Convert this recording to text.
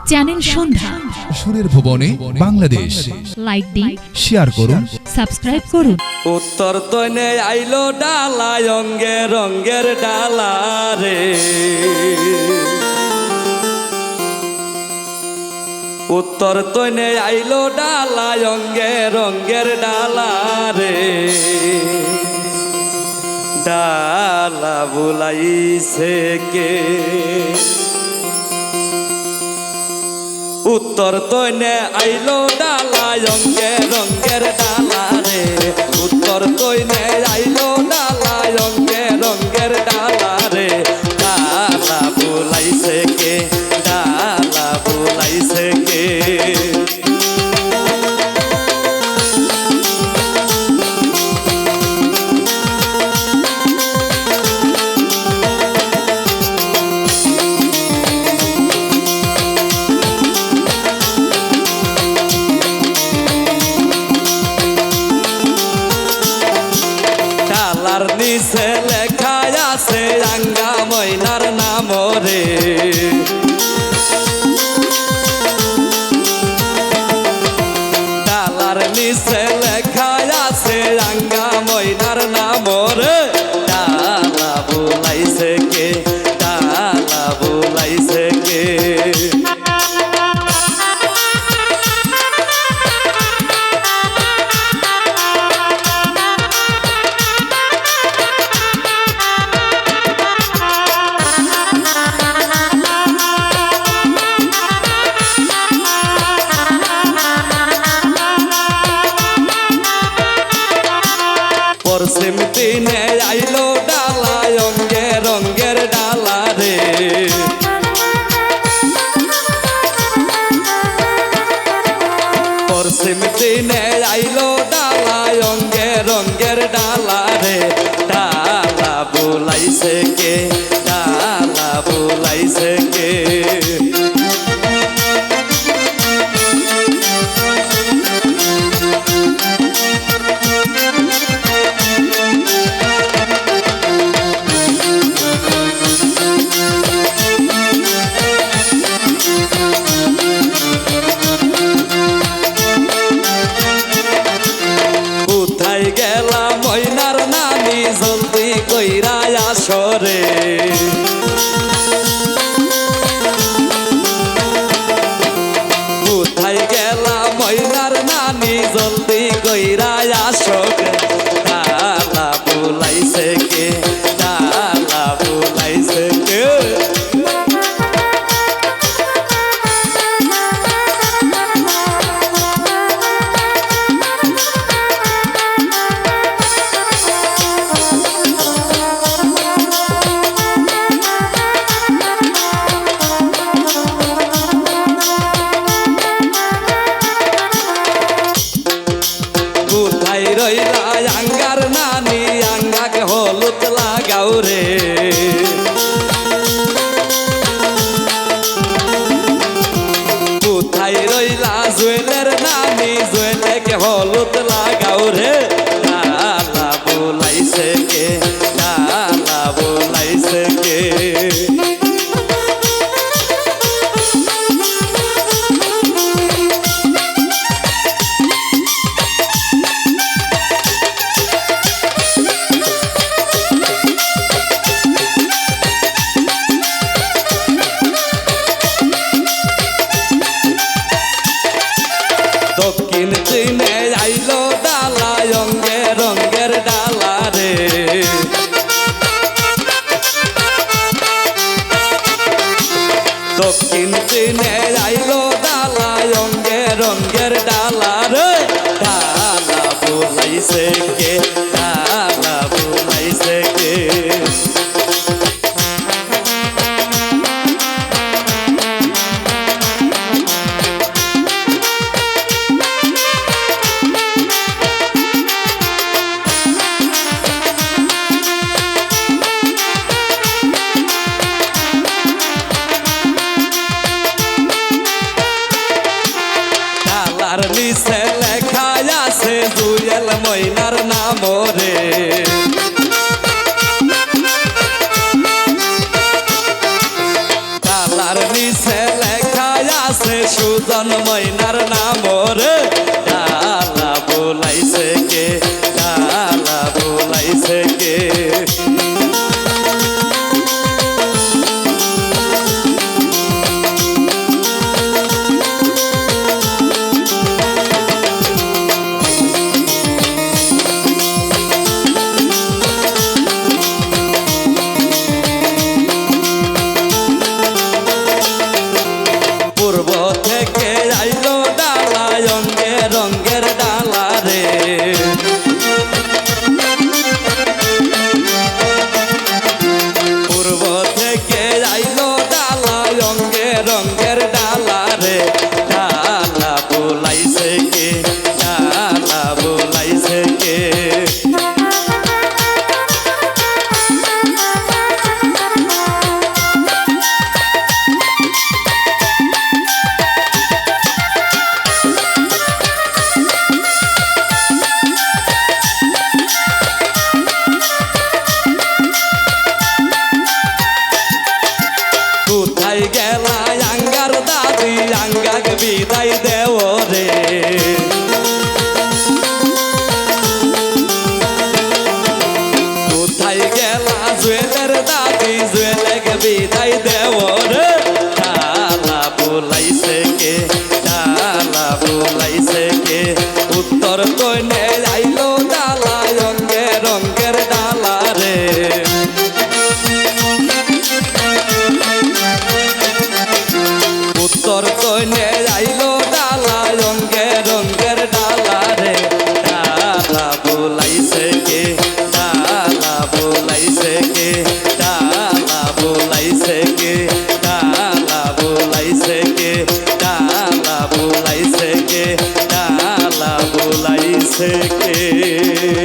Channel সন্ধ্যা সুরের ভুবনে Bangladesh. Like দিন, শেয়ার করুন, সাবস্ক্রাইব করুন। উত্তর তনে আইলো ডালা অঙ্গে রঙ্গের ডালা রে, উত্তর তনে আইলো ডালা অঙ্গে রঙ্গের ডালা রে, ডালা বুলাইছে কে? উত্তর তৈনে আইলো ডালা অঙ্গে রঙ্গের ডালা রে, উত্তর তৈনে আইলো ডালা অঙ্গে রঙ্গের ডালা রে, ডালা বুলাইছে কে? ডালা বুলাইছে কে? নিচে লেখা আছে আঙ্গা ময়নার নাম রে, ডালার নিচে লেখা আছে আঙ্গা ময়নার নাম রে, ডালা বুলাইছে কে? ডালা বুলাইছে কে? পশ্চিম দিনে আইলো ডালা অঙ্গে রঙ্গের ডালা রে, পশ্চিম দিনে আইলো ডালা অঙ্গে রঙ্গের ডালা রে, ডালা বুলাইছে কে? ডালা বুলাইছে কে? কোথায় গেলা ময়নার নানি জলদি কইরা আসরে, কোথায় গেলা ময়নার নানি জলদি কইরা আসরে, ডালা বুলাইছে কে? ডালা বুলাইছে কে? কোথায় রইলা আঙ্গার নানি আঙ্গাকে হলুদ লাগাও রে, কোথায় রইলা জুয়েলের নানি জুয়েলকে হলুদ লাগাও রে, ডালা বুলাইছে কে? ডালা বুলাইছে কে? দক্ষিণ দিনে আইলো ডালা অঙ্গে রঙ্গের ডালা রে, দক্ষিণ দিনে আইলো ডালা অঙ্গে রঙ্গের ডালা রে, ডালা বুলাইছে কে? ডালা বুলাইছে কে? ডালার নিচে লেখা আছে জুয়েল ময়নার নাম রে, ডালার নিচে লেখা আছে সুজন ময়নার নাম রে ডালা বুলাইছে কে ডালা বুলাইছে কে পূর্ব থেকে আইলো ডালা অঙ্গে রঙ্গের ডালা রে পূর্ব থেকে আইলো ডালা অঙ্গে রঙ্গের ডালা রে ডালা বুলাইছে কে ডালা বুলাইছে কে কোথায় গেলা আঙ্গার দাদি আঙ্গাক বিদায় দেও রে কোথায় গেলা জুয়েলের দাদি জুয়েলেক বিদায় দেও রে ডালা বুলাইছে কে ডালা বুলাইছে কে উত্তর কইনে আইলো ডালা অঙ্গে রঙ্গের ডালা রে উত্তর কইনে আইলো ডালা অঙ্গে রঙ্গের ডালা রে ডালা বুলাইছে কে ডালা বুলাইছে কে ডালা বুলাইছে কে ডালা বুলাইছে কে ডালা বুলাইছে কে ডালা বুলাইছে কে